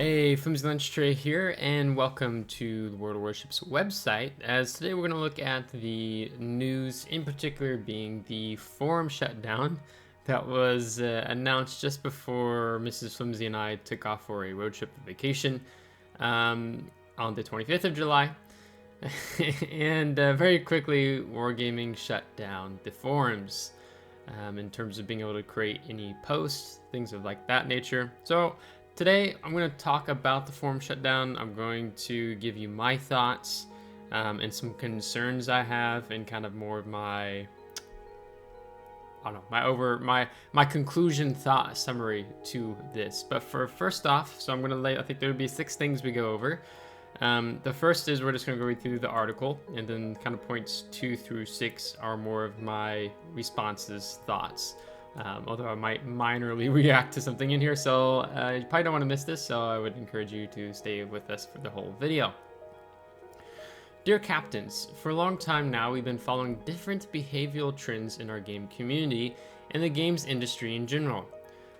Hey, FlimsyLunchTray here, and welcome to the World of Warships website. As today we're going to look at the news, in particular being the forum shutdown that was announced just before Mrs. Flimsy and I took off for a road trip vacation on the 25th of July. And very quickly, Wargaming shut down the forums in terms of being able to create any posts, things of like that nature. So today, I'm going to talk about the forum shutdown. I'm going to give you my thoughts and some concerns I have, and kind of more of my, my conclusion thought summary to this. But for first off, so I'm going to I think there would be 6 things we go over. The first is we're just going to go read through the article, and then kind of points 2 through 6 are more of my responses, thoughts. Although I might minorly react to something in here, so you probably don't want to miss this, so I would encourage you to stay with us for the whole video. Dear captains, for a long time now we've been following different behavioral trends in our game community and the games industry in general.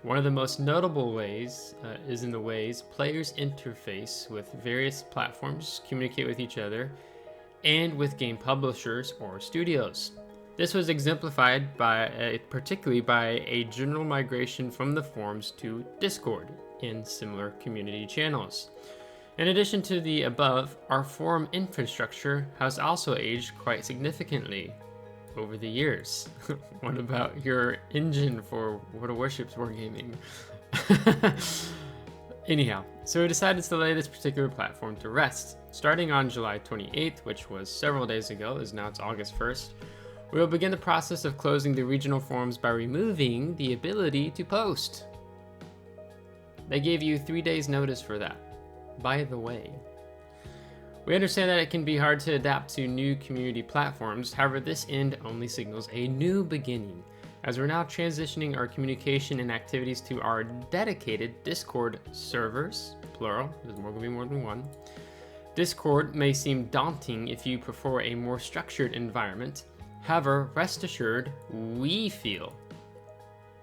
One of the most notable ways is in the ways players interface with various platforms, communicate with each other, and with game publishers or studios. This was exemplified particularly by a general migration from the forums to Discord in similar community channels. In addition to the above, our forum infrastructure has also aged quite significantly over the years. What about your engine for World of Warships Wargaming? Anyhow, so we decided to lay this particular platform to rest. Starting on July 28th, which was several days ago, as now it's August 1st, we will begin the process of closing the regional forums by removing the ability to post. They gave you 3 days notice for that, by the way. We understand that it can be hard to adapt to new community platforms. However, this end only signals a new beginning, as we're now transitioning our communication and activities to our dedicated Discord servers, plural, there's going to be more than one. Discord may seem daunting if you prefer a more structured environment. However, rest assured, we feel,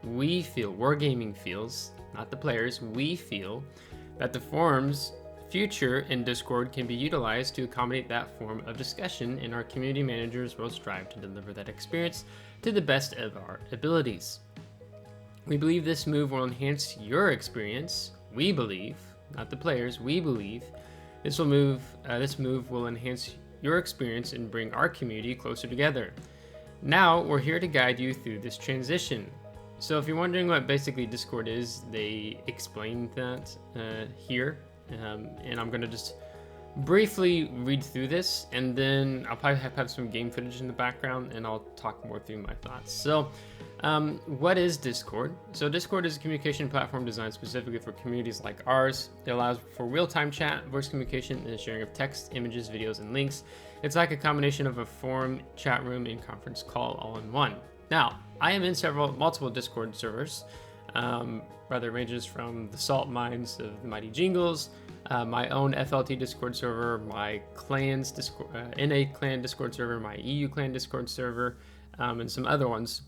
Wargaming feels, not the players, we feel that the forum's future in Discord can be utilized to accommodate that form of discussion, and our community managers will strive to deliver that experience to the best of our abilities. We believe this move will enhance your experience. We believe, not the players, we believe this move will enhance your experience and bring our community closer together. Now, we're here to guide you through this transition. So if you're wondering what basically Discord is, they explained that here. And I'm going to just briefly read through this, and then I'll probably have some game footage in the background, and I'll talk more through my thoughts. So what is Discord? So Discord is a communication platform designed specifically for communities like ours. It allows for real-time chat, voice communication, and the sharing of text, images, videos, and links. It's like a combination of a forum, chat room, and conference call all in one. Now, I am in multiple Discord servers. Rather ranges from the salt mines of the mighty Jingles, my own FLT Discord server, my clan's NA clan Discord server, my EU clan Discord server, and some other ones.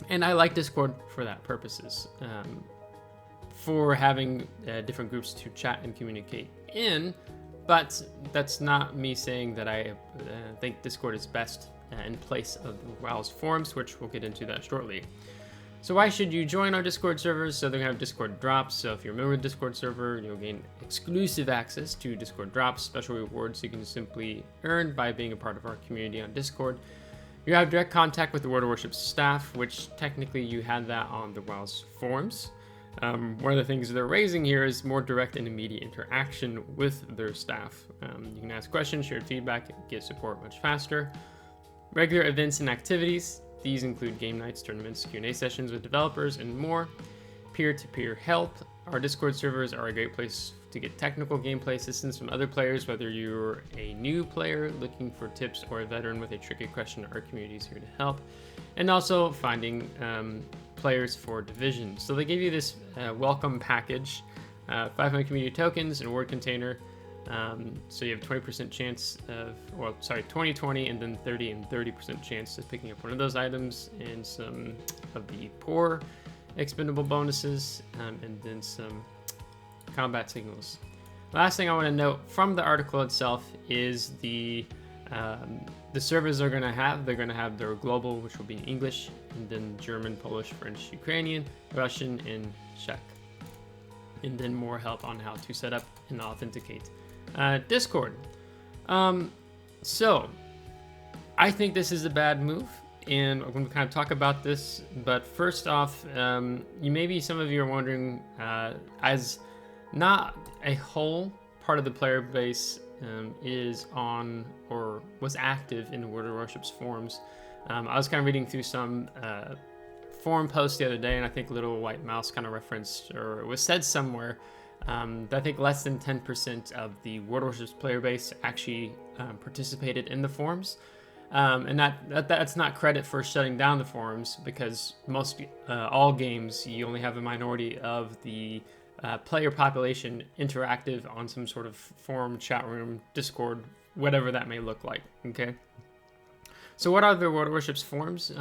And I like Discord for that purposes, for having different groups to chat and communicate in. But that's not me saying that I think Discord is best in place of the WoW's forums, which we'll get into that shortly. So why should you join our Discord servers? So they're going to have Discord drops. So if you're a member of the Discord server, you'll gain exclusive access to Discord drops, special rewards you can simply earn by being a part of our community on Discord. You have direct contact with the World of Warships staff, which technically you had that on the WoW's forums. One of the things they're raising here is more direct and immediate interaction with their staff. You can ask questions, share feedback, get support much faster. Regular events and activities. These include game nights, tournaments, Q&A sessions with developers, and more. Peer-to-peer help. Our Discord servers are a great place to get technical gameplay assistance from other players, whether you're a new player looking for tips or a veteran with a tricky question. Our community is here to help. And also finding players for division. So they give you this welcome package, 500 community tokens and a word container. So you have 20% chance of, 20, and then 30 and 30% chance of picking up one of those items, and some of the poor expendable bonuses, and then some combat signals. Last thing I want to note from the article itself is the servers they're going to have. They're going to have their global, which will be in English, and then German, Polish, French, Ukrainian, Russian, and Czech. And then more help on how to set up and authenticate Discord. So I think this is a bad move, and I'm going to kind of talk about this. But first off, some of you are wondering, as not a whole part of the player base is on or was active in the World of Warships forums. I was kind of reading through some forum posts the other day, and I think LittleWhiteMouse kind of referenced, or it was said somewhere, that I think less than 10% of the World of Warships player base actually participated in the forums. And that's not credit for shutting down the forums, because all games, you only have a minority of the player population interactive on some sort of forum, chat room, Discord, whatever that may look like. Okay. So what are the World of Warships forums?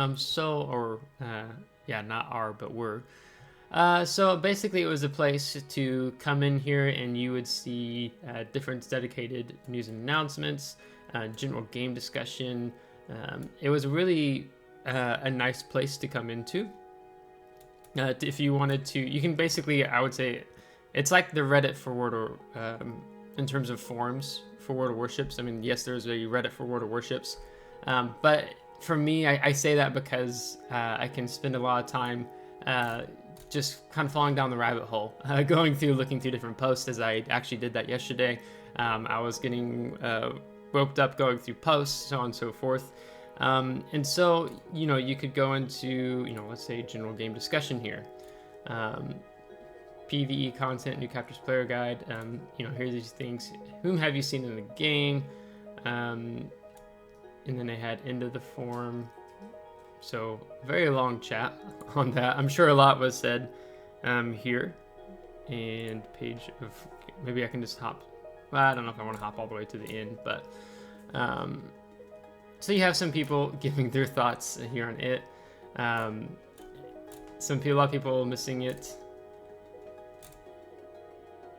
So basically it was a place to come in here and you would see different dedicated news and announcements, general game discussion. It was really a nice place to come into. If you wanted to, you can basically, I would say, it's like the Reddit for World of, in terms of forums for World of Warships. I mean, yes, there's a Reddit for World of Warships, but for me, I say that because I can spend a lot of time just kind of falling down the rabbit hole, looking through different posts, as I actually did that yesterday. I was getting roped up going through posts, so on and so forth. And so, you could go into, let's say general game discussion here. PvE content, new captures player guide, here's these things. Whom have you seen in the game? And then they had end of the forum. So very long chat on that. I'm sure a lot was said here. And page of, maybe I can just hop. Well, I don't know if I want to hop all the way to the end, but so you have some people giving their thoughts here on it. A lot of people missing it.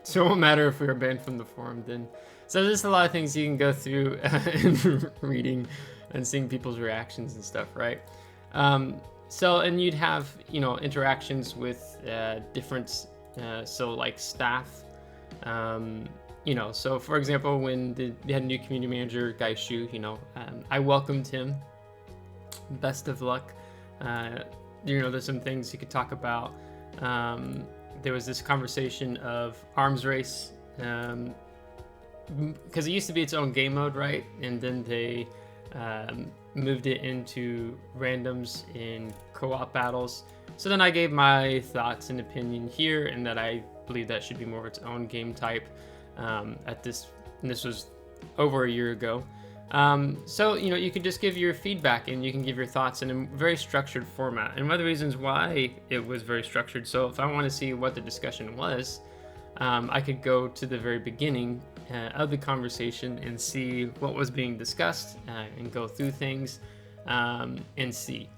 So it won't matter if we were banned from the forum then. So there's a lot of things you can go through and reading and seeing people's reactions and stuff, right? And you'd have, interactions with different, so like staff. So for example, when they had a new community manager, Guy Shu, I welcomed him. Best of luck. There's some things you could talk about. There was this conversation of arms race, because it used to be its own game mode, right? And then they moved it into randoms in co-op battles. So then I gave my thoughts and opinion here, and that I believe that should be more of its own game type. And this was over a year ago. So you can just give your feedback and you can give your thoughts in a very structured format. And one of the reasons why it was very structured, so if I want to see what the discussion was, I could go to the very beginning of the conversation and see what was being discussed, and go through things and see.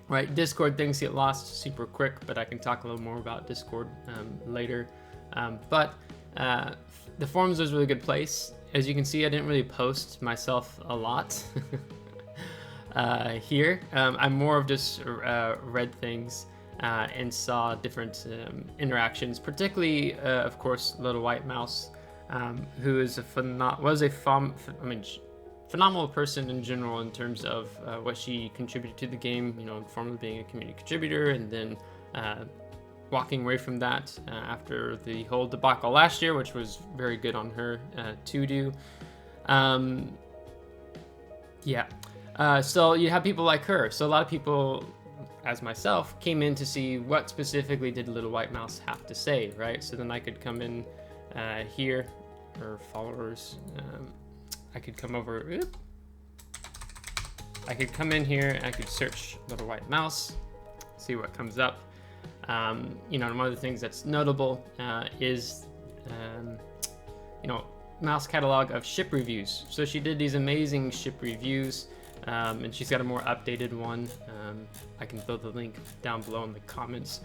Right, Discord things get lost super quick, but I can talk a little more about Discord later. But the forums was a really good place. As you can see, I didn't really post myself a lot here. I'm more of just read things and saw different interactions, particularly, of course, LittleWhiteMouse, who is phenomenal person in general in terms of what she contributed to the game, formerly being a community contributor, and then walking away from that after the whole debacle last year, which was very good on her to do. So you have people like her. So a lot of people, as myself, came in to see what specifically did LittleWhiteMouse have to say, right? So then I could come in here, or followers. I could come over. I could come in here and I could search LittleWhiteMouse, see what comes up. And one of the things that's notable is, Mouse catalog of ship reviews. So she did these amazing ship reviews, and she's got a more updated one. I can throw the link down below in the comments.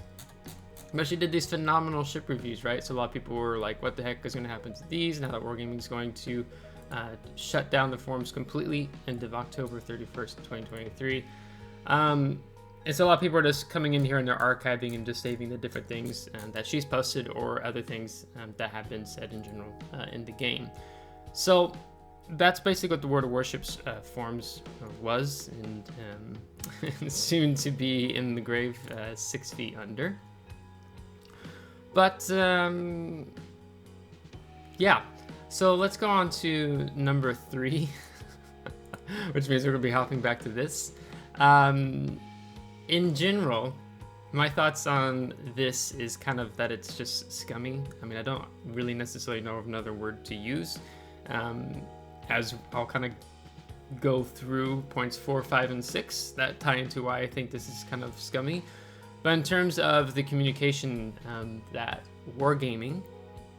But she did these phenomenal ship reviews, right? So a lot of people were like, what the heck is going to happen to these now that Wargaming is going to shut down the forums completely end of October 31st, 2023. And so a lot of people are just coming in here and they're archiving and just saving the different things that she's posted or other things that have been said in general in the game. So that's basically what the World of Warships forums was, and soon to be in the grave 6 feet under. But yeah, so let's go on to number 3, which means we're going to be hopping back to this. In general, my thoughts on this is kind of that it's just scummy. I mean, I don't really necessarily know of another word to use. As I'll kind of go through points 4, 5, and 6 that tie into why I think this is kind of scummy. But in terms of the communication, that Wargaming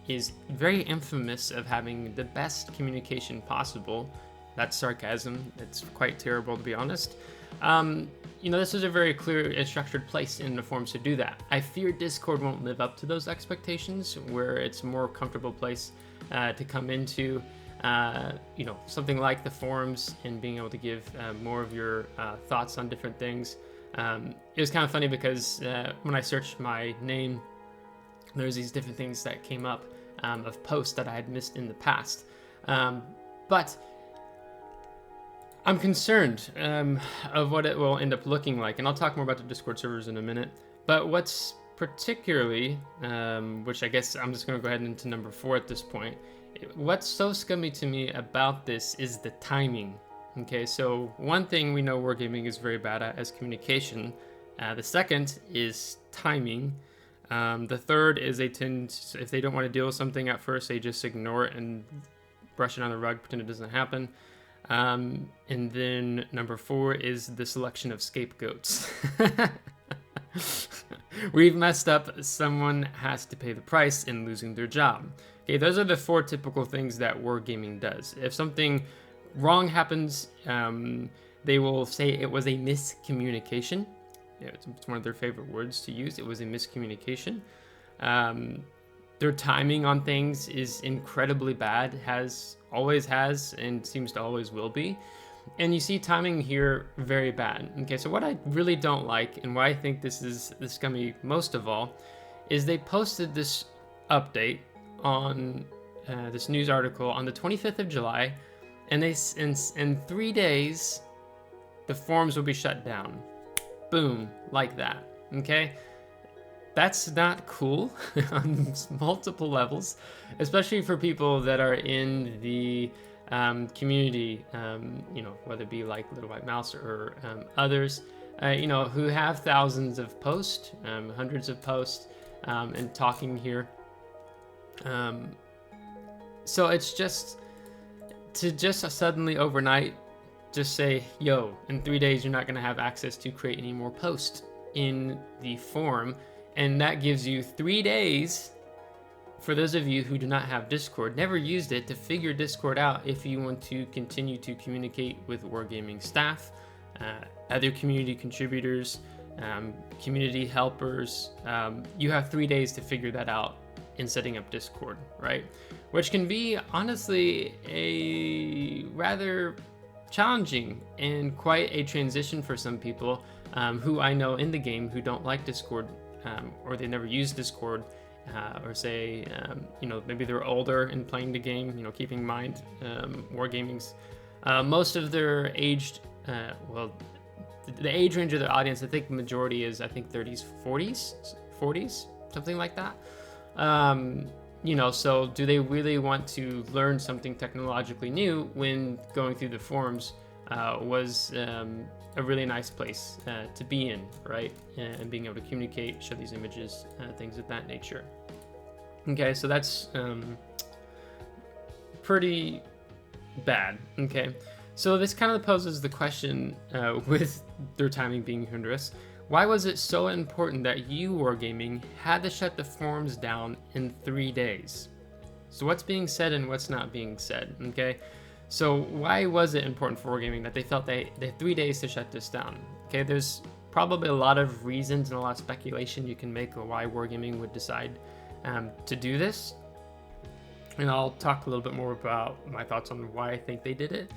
is very infamous of having the best communication possible. That's sarcasm. It's quite terrible, to be honest. You know, this is a very clear and structured place in the forums to do that. I fear Discord won't live up to those expectations, where it's a more comfortable place to come into. You know, something like the forums and being able to give more of your thoughts on different things. It was kind of funny because when I searched my name, there's these different things that came up of posts that I had missed in the past. But I'm concerned of what it will end up looking like, and I'll talk more about the Discord servers in a minute. But what's particularly, which I guess I'm just going to go ahead into number 4 at this point, what's so scummy to me about this is the timing. Okay, so one thing we know Wargaming is very bad at is communication. The second is timing. The third is they tend, if they don't want to deal with something at first, they just ignore it and brush it on the rug, pretend it doesn't happen. And then number 4 is the selection of scapegoats. We've messed up, someone has to pay the price in losing their job. Okay, those are the 4 typical things that Wargaming does. If something wrong happens, they will say it was a miscommunication. Yeah, it's one of their favorite words to use. It was a miscommunication. Their timing on things is incredibly bad, always has, and seems to always will be. And you see timing here very bad. Okay, so what I really don't like, and why I think this is the scummy most of all, is they posted this update on this news article on the 25th of July, and they in 3 days the forums will be shut down. Boom, like that. Okay, that's not cool on multiple levels, especially for people that are in the community, you know, whether it be like LittleWhiteMouse or others, you know, who have thousands of posts, hundreds of posts, and talking here. So it's just to just suddenly overnight just say, yo, in 3 days you're not going to have access to create any more posts in the forum, and that gives you 3 days for those of you who do not have Discord, never used it, to figure Discord out if you want to continue to communicate with Wargaming staff, other community contributors, community helpers. You have 3 days to figure that out in setting up Discord, right? Which can be honestly a rather challenging and quite a transition for some people who I know in the game who don't like Discord, or they never use Discord, or say, you know, maybe they're older and playing the game, you know, keeping in mind Wargaming's most of their aged, well, the age range of the audience, I think the majority is, I think 30s, 40s, something like that. You know, so do they really want to learn something technologically new when going through the forums was a really nice place to be in, right? And being able to communicate, show these images, things of that nature. Okay, so that's pretty bad. Okay, so this kind of poses the question with their timing being Horrendous. Why was it so important that you, Wargaming, had to shut the forums down in 3 days? So what's being said and what's not being said, okay? So why was it important for Wargaming that they felt they had 3 days to shut this down? Okay, there's probably a lot of reasons and a lot of speculation you can make of why Wargaming would decide to do this. And I'll talk a little bit more about my thoughts on why I think they did it.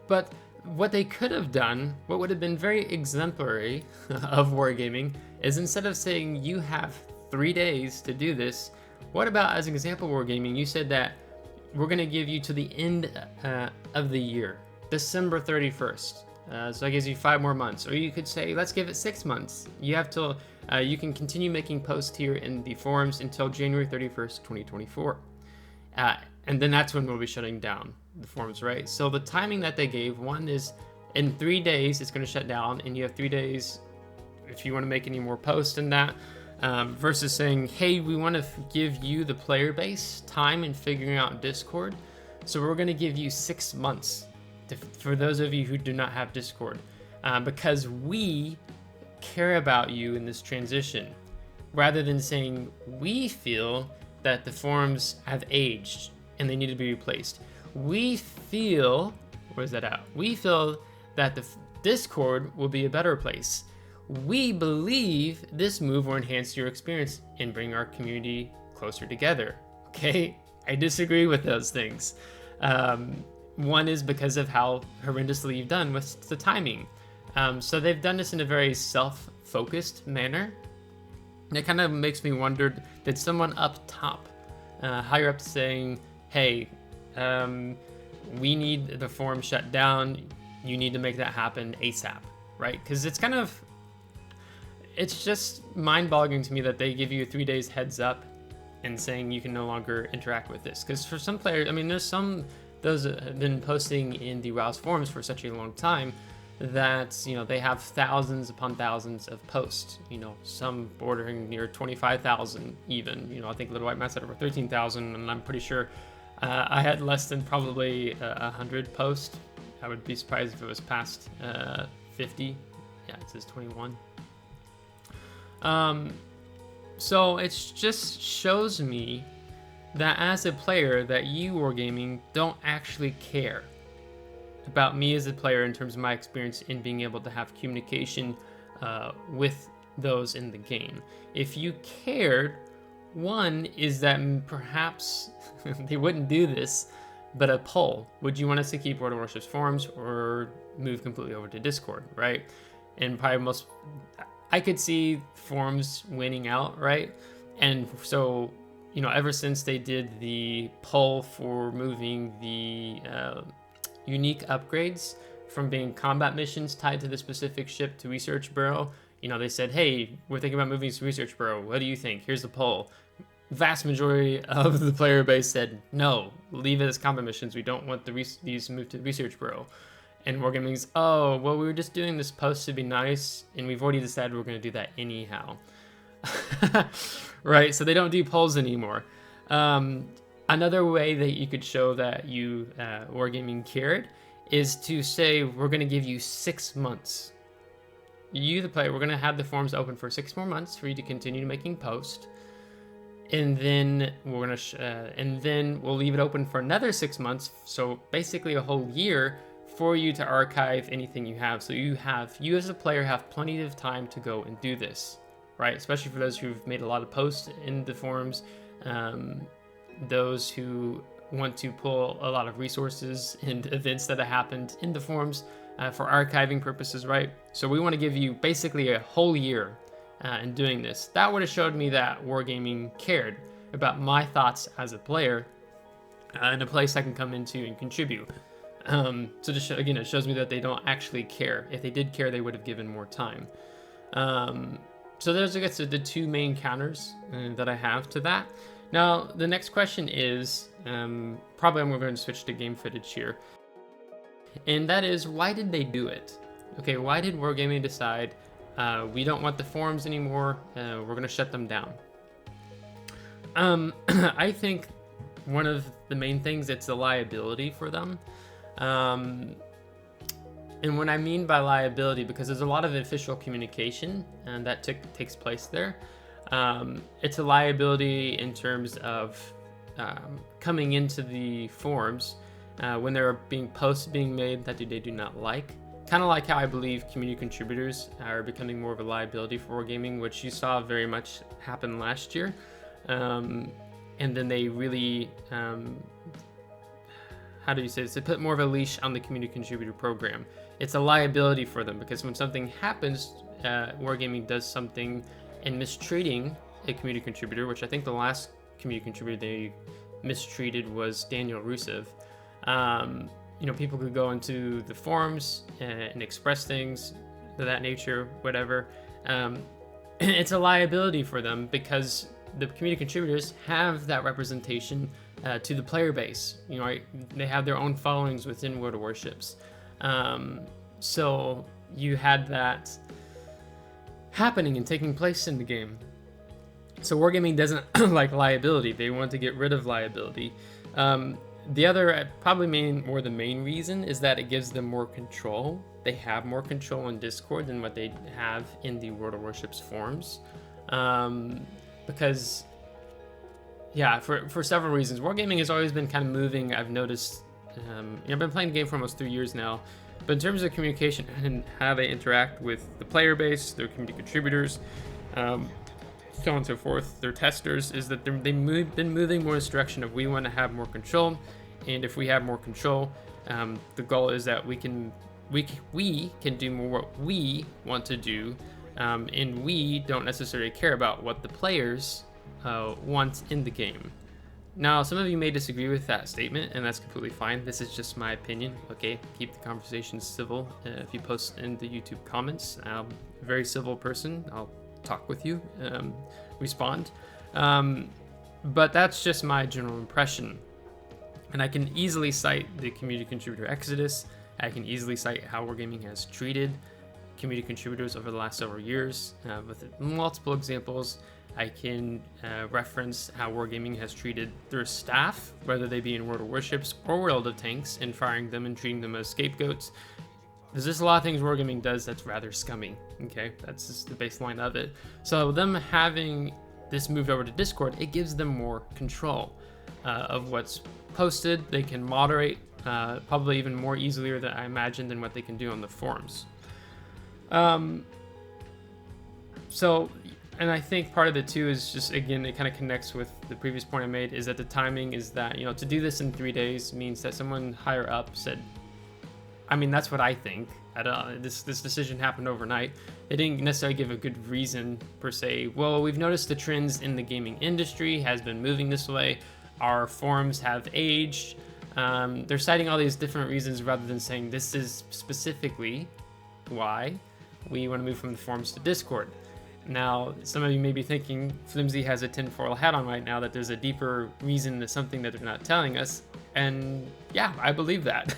But what they could have done, what would have been very exemplary of Wargaming, is instead of saying you have 3 days to do this, what about, as an example, Wargaming, you said that we're going to give you to the end of the year, December 31st. So that gives you 5 more months. Or you could say, let's give it 6 months. You have till, you can continue making posts here in the forums until January 31st, 2024. And then that's when we'll be shutting down the forums, right? So the timing that they gave, one is in 3 days, it's going to shut down, and you have 3 days if you want to make any more posts in that, versus saying, hey, we want to give you, the player base, time in figuring out Discord. So we're going to give you 6 months for those of you who do not have Discord, because we care about you in this transition, rather than saying we feel that the forums have aged and they need to be replaced. We feel, where's that at? We feel that the Discord will be a better place. We believe this move will enhance your experience and bring our community closer together. Okay, I disagree with those things. One is because of how horrendously you've done with the timing. So they've done this in a very self-focused manner. And it kind of makes me wonder, did someone up top, higher up, saying, hey, we need the forum shut down, you need to make that happen ASAP, right? Because it's just mind-boggling to me that they give you 3 days heads up and saying you can no longer interact with this. Because for some players, I mean, there's those have been posting in the Rouse forums for such a long time that, you know, they have thousands upon thousands of posts, you know, some bordering near 25,000 even. You know, I think LittleWhiteMouse had over 13,000, and I'm pretty sure I had less than probably 100 posts. I would be surprised if it was past 50. Yeah, it says 21. So it just shows me that as a player, that you, Wargaming, don't actually care about me as a player in terms of my experience in being able to have communication with those in the game. If you cared, one is that perhaps they wouldn't do this, but a poll. Would you want us to keep World of Warships forums or move completely over to Discord, right? And probably I could see forums winning out, right? And so, you know, ever since they did the poll for moving the unique upgrades from being combat missions tied to the specific ship to Research Bureau, you know, they said, hey, we're thinking about moving to Research Bureau. What do you think? Here's the poll. Vast majority of the player base said, no, leave it as combat missions. We don't want these moved to Research Bureau. And Wargaming's, oh, well, we were just doing this post to be nice, and we've already decided we're going to do that anyhow. Right, so they don't do polls anymore. Another way that you could show that you, Wargaming, cared is to say, we're going to give you 6 months. You, the player, we're going to have the forums open for 6 more months for you to continue making posts. And then we're going to, and then we'll leave it open for another 6 months. So basically a whole year for you to archive anything you have. So you as a player have plenty of time to go and do this, right? Especially for those who've made a lot of posts in the forums, those who want to pull a lot of resources and events that have happened in the forums for archiving purposes, right? So we want to give you basically a whole year in doing this. That would have showed me that Wargaming cared about my thoughts as a player and a place I can come into and contribute. So just again, it shows me that they don't actually care. If they did care, they would have given more time. So those, I guess, are the two main counters that I have to that. Now, the next question is, probably I'm going to switch to game footage here. And that is, why did they do it? Okay, why did Wargaming decide, we don't want the forums anymore, we're going to shut them down? I think one of the main things, it's the liability for them. And what I mean by liability, because there's a lot of official communication and that takes place there. It's a liability in terms of coming into the forums when there are posts being made that they do not like, kind of like how I believe community contributors are becoming more of a liability for wargaming, which you saw very much happen last year. And then they really, how do you say this? They put more of a leash on the community contributor program. It's a liability for them because when something happens, wargaming does something and mistreating a community contributor, which I think the last community contributor they mistreated was Daniel Rusev. People could go into the forums and express things of that nature, whatever. It's a liability for them because the community contributors have that representation to the player base. They have their own followings within World of Warships. So you had that happening and taking place in the game. So wargaming doesn't like liability. They want to get rid of liability. The other, probably more the main reason, is that it gives them more control. They have more control in Discord than what they have in the World of Warships forums. Because, yeah, for several reasons. Wargaming has always been kind of moving, I've noticed. I've been playing the game for almost 3 years now. But in terms of communication and how they interact with the player base, their community contributors, so on and so forth, their testers, is that they've been moving more in this direction of we want to have more control, and if we have more control, the goal is that we can do more what we want to do, and we don't necessarily care about what the players want in the game. Now, some of you may disagree with that statement, and that's completely fine. This is just my opinion, okay? Keep the conversation civil. If you post in the YouTube comments, I'm a very civil person. I'll talk with you, respond. But that's just my general impression. And I can easily cite the community contributor exodus. I can easily cite how wargaming has treated community contributors over the last several years with multiple examples. I can reference how wargaming has treated their staff, whether they be in World of Warships or World of Tanks, and firing them and treating them as scapegoats. There's just a lot of things wargaming does that's rather scummy, okay? That's just the baseline of it. So them having this moved over to Discord, it gives them more control of what's posted. They can moderate probably even more easily than I imagine than what they can do on the forums. And I think part of it too is just, again, it kind of connects with the previous point I made, is that the timing is that, to do this in 3 days means that someone higher up said, that's what I think. This decision happened overnight. They didn't necessarily give a good reason per se. Well, we've noticed the trends in the gaming industry has been moving this way. Our forums have aged. They're citing all these different reasons rather than saying this is specifically why we want to move from the forums to Discord. Now, some of you may be thinking Flimsy has a tinfoil hat on right now, that there's a deeper reason to something that they're not telling us. And yeah, I believe that.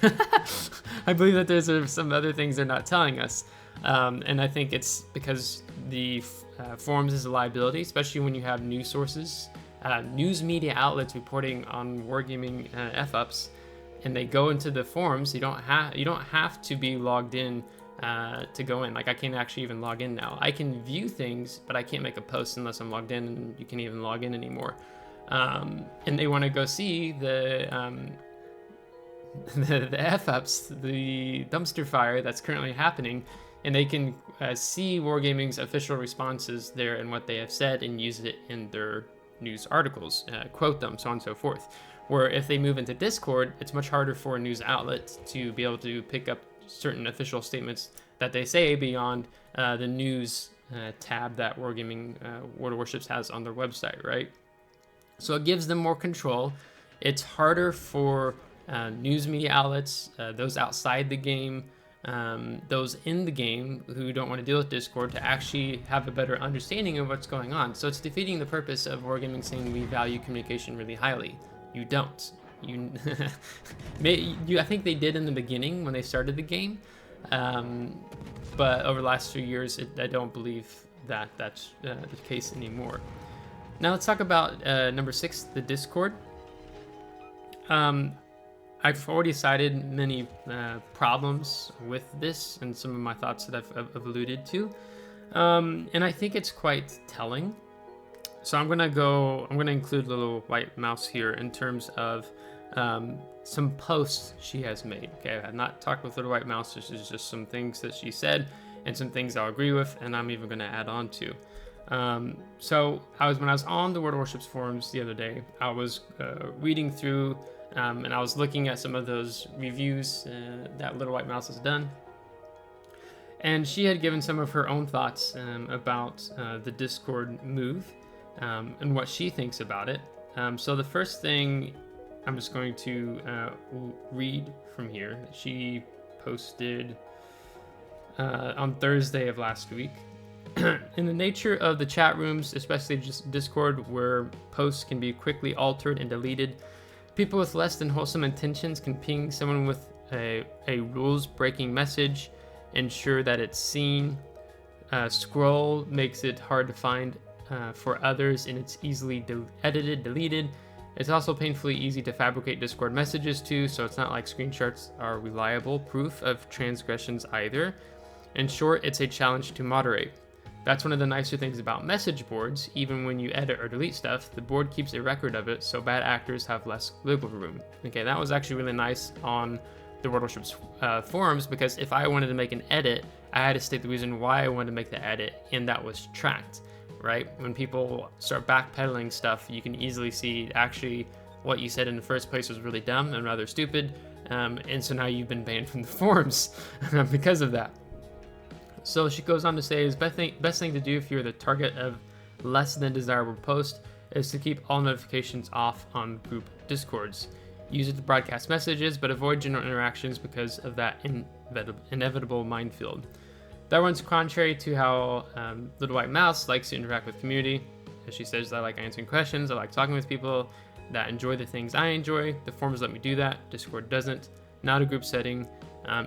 I believe that there's some other things they're not telling us. And I think it's because the forums is a liability, especially when you have news sources, news media outlets reporting on wargaming F-ups, and they go into the forums. You don't have to be logged in to go in. Like, I can't actually even log in now. I can view things, but I can't make a post unless I'm logged in, and you can't even log in anymore. And they want to go see the F-ups, the dumpster fire that's currently happening, and they can see Wargaming's official responses there and what they have said and use it in their news articles, quote them, so on and so forth. Where if they move into Discord, it's much harder for a news outlet to be able to pick up certain official statements that they say beyond the news tab that Wargaming World of Warships has on their website, right? So it gives them more control. It's harder for news media outlets, those outside the game, those in the game who don't want to deal with Discord, to actually have a better understanding of what's going on. So it's defeating the purpose of Wargaming saying we value communication really highly. You don't. I think they did in the beginning when they started the game, but over the last few years, I don't believe that that's the case anymore. Now let's talk about number 6, the Discord. I've already cited many problems with this and some of my thoughts that I've alluded to, and I think it's quite telling. So I'm gonna include LittleWhiteMouse here in terms of some posts she has made. Okay, I've not talked with LittleWhiteMouse. This is just some things that she said and some things I'll agree with, and I'm even going to add on to. So when I was on the World of Warships forums the other day, I was reading through and I was looking at some of those reviews that LittleWhiteMouse has done. And she had given some of her own thoughts about the Discord move and what she thinks about it. So the first thing I'm just going to read from here that she posted on Thursday of last week. In the nature of the chat rooms, especially just Discord, where posts can be quickly altered and deleted, people with less than wholesome intentions can ping someone with a rules-breaking message, ensure that it's seen. Scroll makes it hard to find for others, and it's easily edited, deleted. It's also painfully easy to fabricate Discord messages too, so it's not like screenshots are reliable proof of transgressions either. In short, it's a challenge to moderate. That's one of the nicer things about message boards. Even when you edit or delete stuff, the board keeps a record of it, so bad actors have less wiggle room. Okay, that was actually really nice on the World of Warships forums, because if I wanted to make an edit, I had to state the reason why I wanted to make the edit, and that was tracked, right? When people start backpedaling stuff, you can easily see actually what you said in the first place was really dumb and rather stupid, and so now you've been banned from the forums because of that. So she goes on to say, the best thing to do if you're the target of less than desirable post is to keep all notifications off on group Discords. Use it to broadcast messages, but avoid general interactions because of that inevitable minefield. That runs contrary to how LittleWhiteMouse likes to interact with community. As she says, I like answering questions, I like talking with people that enjoy the things I enjoy. The forums let me do that, Discord doesn't. Not a group setting.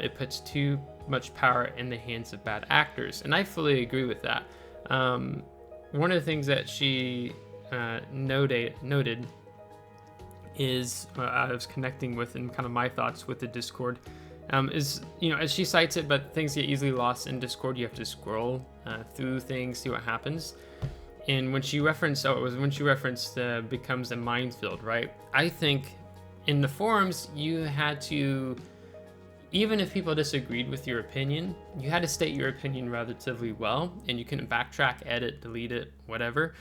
It puts too much power in the hands of bad actors, and I fully agree with that. One of the things that she noted is I was connecting with, and kind of my thoughts with the Discord is, as she cites it, but things get easily lost in Discord. You have to scroll through things, see what happens. And when she referenced, becomes a minefield, right? I think in the forums you had to, even if people disagreed with your opinion, you had to state your opinion relatively well, and you couldn't backtrack, edit, delete it, whatever.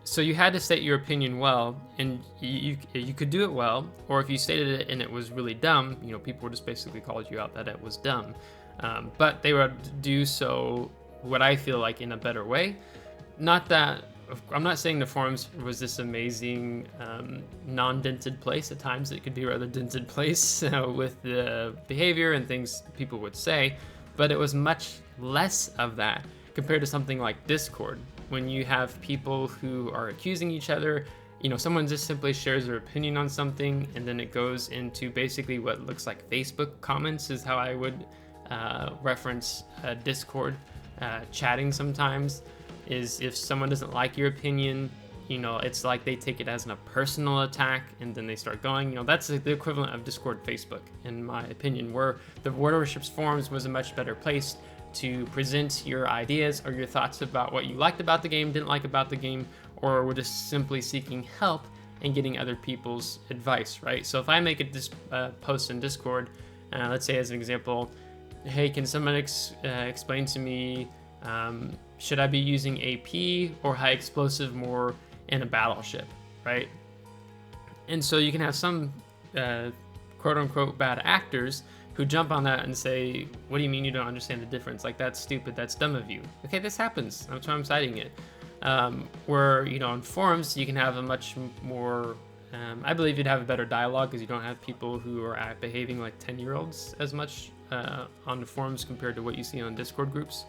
So you had to state your opinion well, and you could do it well, or if you stated it and it was really dumb, people would just basically call you out that it was dumb. But they would do so, what I feel like, in a better way. Not that, I'm not saying the forums was this amazing non-dented place. At times it could be a rather dented place with the behavior and things people would say, but it was much less of that compared to something like Discord, when you have people who are accusing each other. Someone just simply shares their opinion on something, and then it goes into basically what looks like Facebook comments is how I would reference Discord chatting sometimes. Is if someone doesn't like your opinion, it's like they take it as a personal attack, and then they start going. That's the equivalent of Discord Facebook, in my opinion, where the World of Warships forums was a much better place to present your ideas or your thoughts about what you liked about the game, didn't like about the game, or were just simply seeking help and getting other people's advice, right? So if I make a post in Discord, let's say as an example, hey, can someone explain to me, should I be using AP or high explosive more in a battleship, right? And so you can have some quote unquote bad actors who jump on that and say, what do you mean you don't understand the difference? Like, that's stupid, that's dumb of you. Okay, this happens, that's why I'm citing it. Where, on forums, you can have a much more, I believe you'd have a better dialogue because you don't have people who are behaving like 10-year-olds as much on the forums compared to what you see on Discord groups.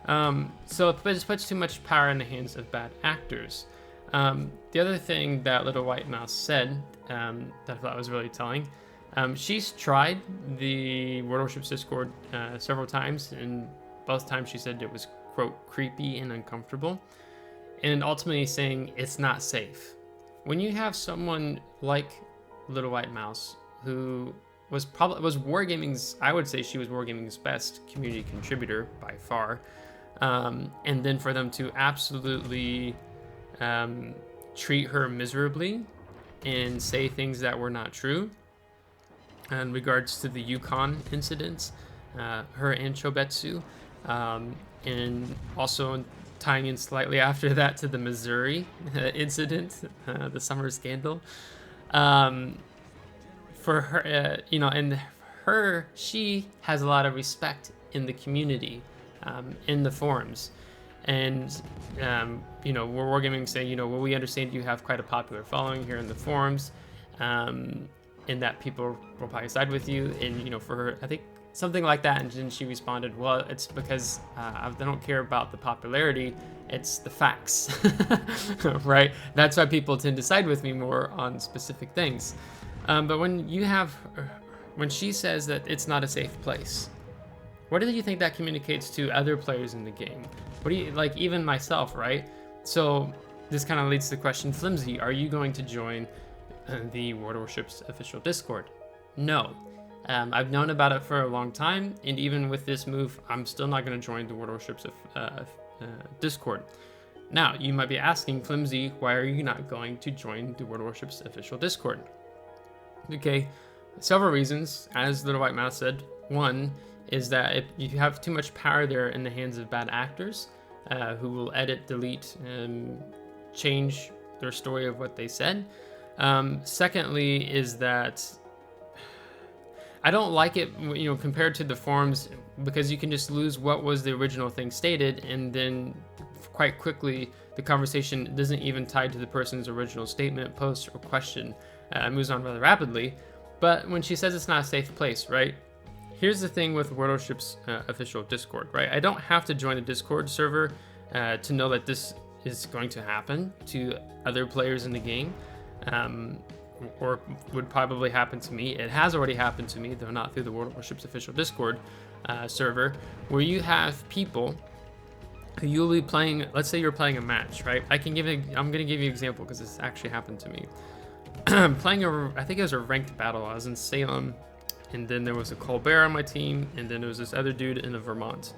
So it just puts too much power in the hands of bad actors. The other thing that LittleWhiteMouse said that I thought was really telling, she's tried the World of Warships Discord several times, and both times she said it was, quote, creepy and uncomfortable, and ultimately saying it's not safe. When you have someone like LittleWhiteMouse, who was Wargaming's, I would say she was Wargaming's best community contributor by far, and then for them to absolutely treat her miserably and say things that were not true in regards to the Yukon incidents, her and Chobetsu, and also tying in slightly after that to the Missouri incident, the summer scandal. For her, and she has a lot of respect in the community, in the forums. And, we're wargaming saying, well, we understand you have quite a popular following here in the forums, and that people will probably side with you. And, for her, I think something like that. And then she responded, well, it's because I don't care about the popularity, it's the facts, right? That's why people tend to side with me more on specific things. But when she says that it's not a safe place, what do you think that communicates to other players in the game? What do you, like, even myself, right? So this kind of leads to the question, Flimsy, are you going to join the World Warships official Discord? No. I've known about it for a long time, and even with this move, I'm still not going to join the World Warships Discord. Now, you might be asking, Flimsy, why are you not going to join the World Warships official Discord? Okay, several reasons. As LittleWhiteMouse said, one is that if you have too much power there in the hands of bad actors who will edit, delete, and change their story of what they said. Secondly is that I don't like it, compared to the forums, because you can just lose what was the original thing stated, and then quite quickly the conversation isn't even tied to the person's original statement, post, or question. Moves on rather rapidly. But when she says it's not a safe place, right? Here's the thing with World Warships official Discord, right? I don't have to join a Discord server to know that this is going to happen to other players in the game, or would probably happen to me. It has already happened to me, though not through the World Warships official Discord server, where you have people who you'll be playing. Let's say you're playing a match, right? I'm going to give you an example because this actually happened to me. Playing I think it was a ranked battle. I was in Salem, and then there was a Colbert on my team, and then there was this other dude in a Vermont.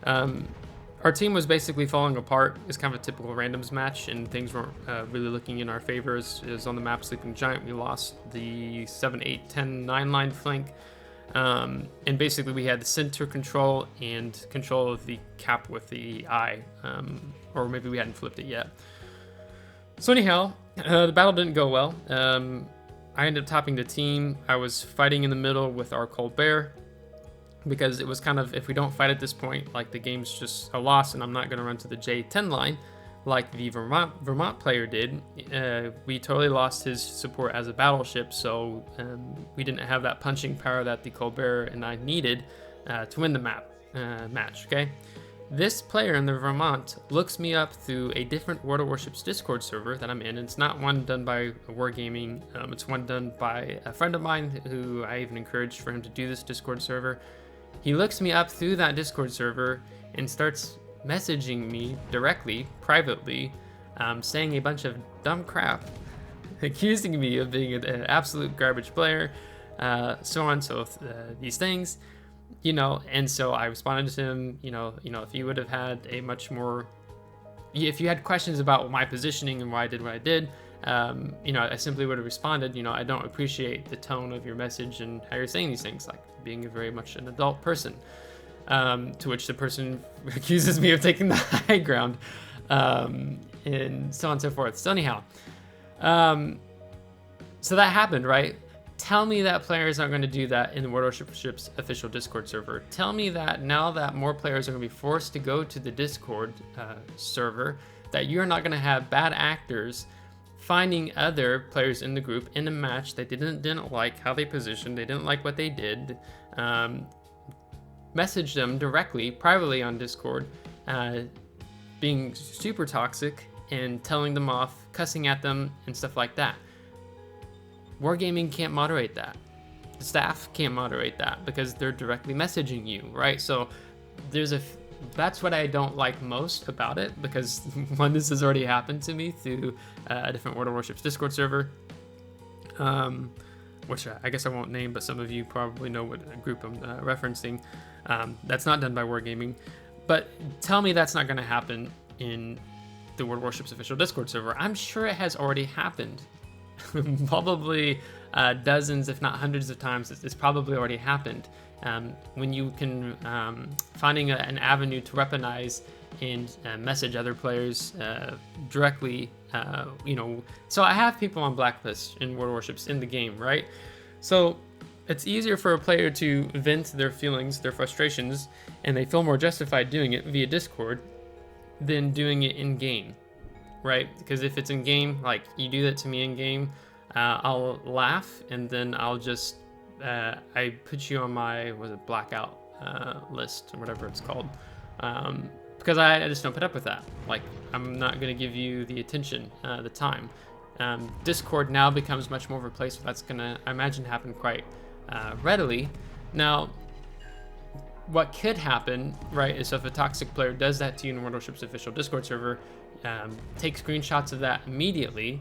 Our team was basically falling apart. It's kind of a typical randoms match, and things weren't really looking in our favor. It was on the map Sleeping Giant. We lost the 7, 8, 10, 9 line flank. And basically we had the center control and control of the cap with the eye. Or maybe we hadn't flipped it yet. So anyhow, the battle didn't go well. I ended up topping the team. I was fighting in the middle with our Colbert, because it was kind of, if we don't fight at this point, like, the game's just a loss, and I'm not going to run to the J10 line like the Vermont player did. We totally lost his support as a battleship, so we didn't have that punching power that the Colbert and I needed to win the match, okay? This player in the Vermont looks me up through a different World of Warships Discord server that I'm in. It's not one done by Wargaming. It's one done by a friend of mine who I even encouraged for him to do this Discord server. He looks me up through that Discord server and starts messaging me directly, privately, saying a bunch of dumb crap, accusing me of being an absolute garbage player, so on, so these things. And so I responded to him, if you would have had a much more, if you had questions about my positioning and why I did what I did, I simply would have responded, I don't appreciate the tone of your message and how you're saying these things, like being very much an adult person. To which the person accuses me of taking the high ground, and so on and so forth. So anyhow, so that happened, right? Tell me that players aren't going to do that in the World Warships official Discord server. Tell me that now that more players are going to be forced to go to the Discord server, that you're not going to have bad actors finding other players in the group in a match that didn't like how they positioned, they didn't like what they did, message them directly, privately on Discord, being super toxic and telling them off, cussing at them, and stuff like that. Wargaming can't moderate that. The staff can't moderate that because they're directly messaging you, right? So that's what I don't like most about it, because one, this has already happened to me through a different World of Warships Discord server, which I guess I won't name, but some of you probably know what group I'm referencing. That's not done by Wargaming, but tell me that's not going to happen in the World Warships official Discord server. I'm sure it has already happened probably dozens, if not hundreds of times. It's probably already happened. When you can finding an avenue to weaponize and message other players directly, so I have people on blacklist in World Warships in the game, right? So it's easier for a player to vent their feelings, their frustrations, and they feel more justified doing it via Discord than doing it in game, right? Because if it's in game, like you do that to me in game, I'll laugh, and then I'll just I put you on my blackout list or whatever it's called, because I just don't put up with that. Like, I'm not going to give you the attention, the time. Discord now becomes much more of a place where that's going to, I imagine, happen quite readily. Now, what could happen, right, is if a toxic player does that to you in World Warships official Discord server, take screenshots of that immediately,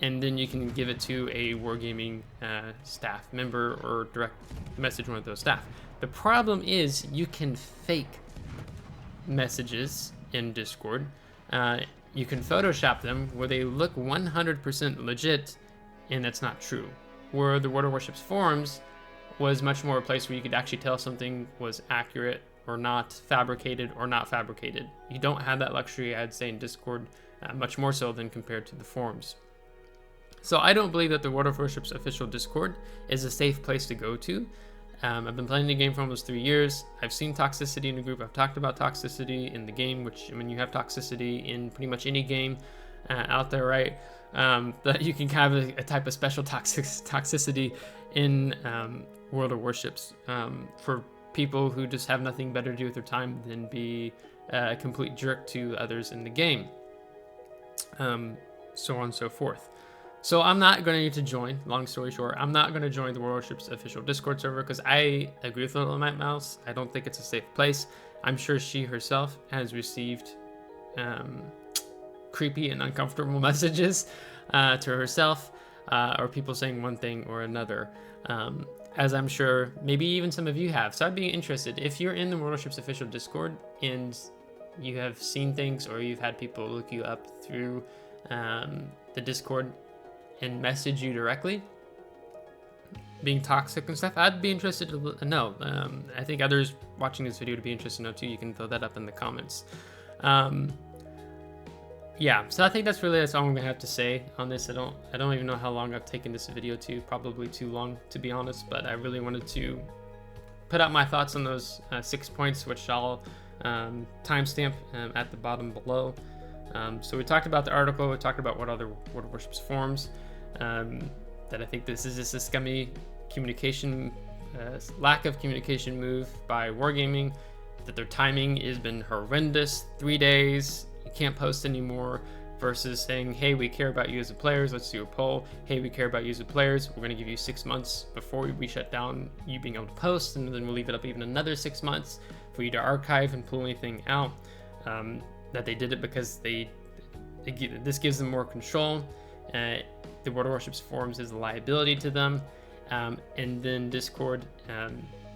and then you can give it to a Wargaming staff member or direct message one of those staff. The problem is you can fake messages in Discord. You can Photoshop them where they look 100% legit, and that's not true. Where the World of Warships forums was much more a place where you could actually tell something was accurate or not, fabricated or not fabricated. You don't have that luxury, I'd say, in Discord, much more so than compared to the forums. So I don't believe that the World of Warships official Discord is a safe place to go to. I've been playing the game for almost 3 years. I've seen toxicity in the group. I've talked about toxicity in the game, which, I mean, you have toxicity in pretty much any game out there, right? That you can have a type of special toxicity in World of Warships for people who just have nothing better to do with their time than be a complete jerk to others in the game. So on and so forth. So I'm not going to join, long story short, I'm not going to join the World Warships official Discord server because I agree with LittleWhiteMouse. I don't think it's a safe place. I'm sure she herself has received creepy and uncomfortable messages to herself, or people saying one thing or another, as I'm sure maybe even some of you have. So I'd be interested, if you're in the World Warships official Discord and you have seen things or you've had people look you up through the Discord and message you directly, being toxic and stuff, I'd be interested to know. I think others watching this video would be interested to know too. You can throw that up in the comments. Yeah, so I think that's all I'm gonna have to say on this. I don't even know how long I've taken this video to, probably too long to be honest, but I really wanted to put out my thoughts on those 6 points, which I'll timestamp at the bottom below. So we talked about the article, we talked about what other World of Warships forms, that I think this is just a scummy communication, lack of communication move by Wargaming, that their timing has been horrendous. 3 days, you can't post anymore, versus saying, hey, we care about you as a players, let's do a poll. Hey, we care about you as a players, we're going to give you 6 months before we shut down you being able to post, and then we'll leave it up even another 6 months for you to archive and pull anything out. That they did it because this gives them more control. The World of Warships forums is a liability to them, and then Discord,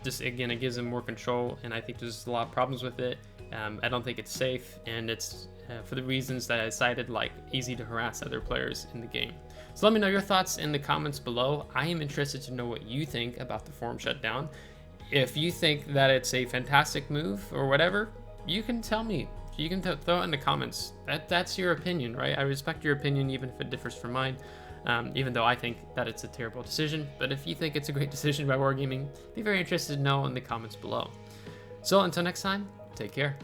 just again, it gives them more control, and I think there's a lot of problems with it. I don't think it's safe, and it's for the reasons that I cited, like easy to harass other players in the game. So let me know your thoughts in the comments below. I am interested to know what you think about the forum shutdown. If you think that it's a fantastic move or whatever, you can tell me. You can throw it in the comments. That's your opinion, right? I respect your opinion even if it differs from mine, even though I think that it's a terrible decision. But if you think it's a great decision by Wargaming, be very interested to know in the comments below. So until next time, take care.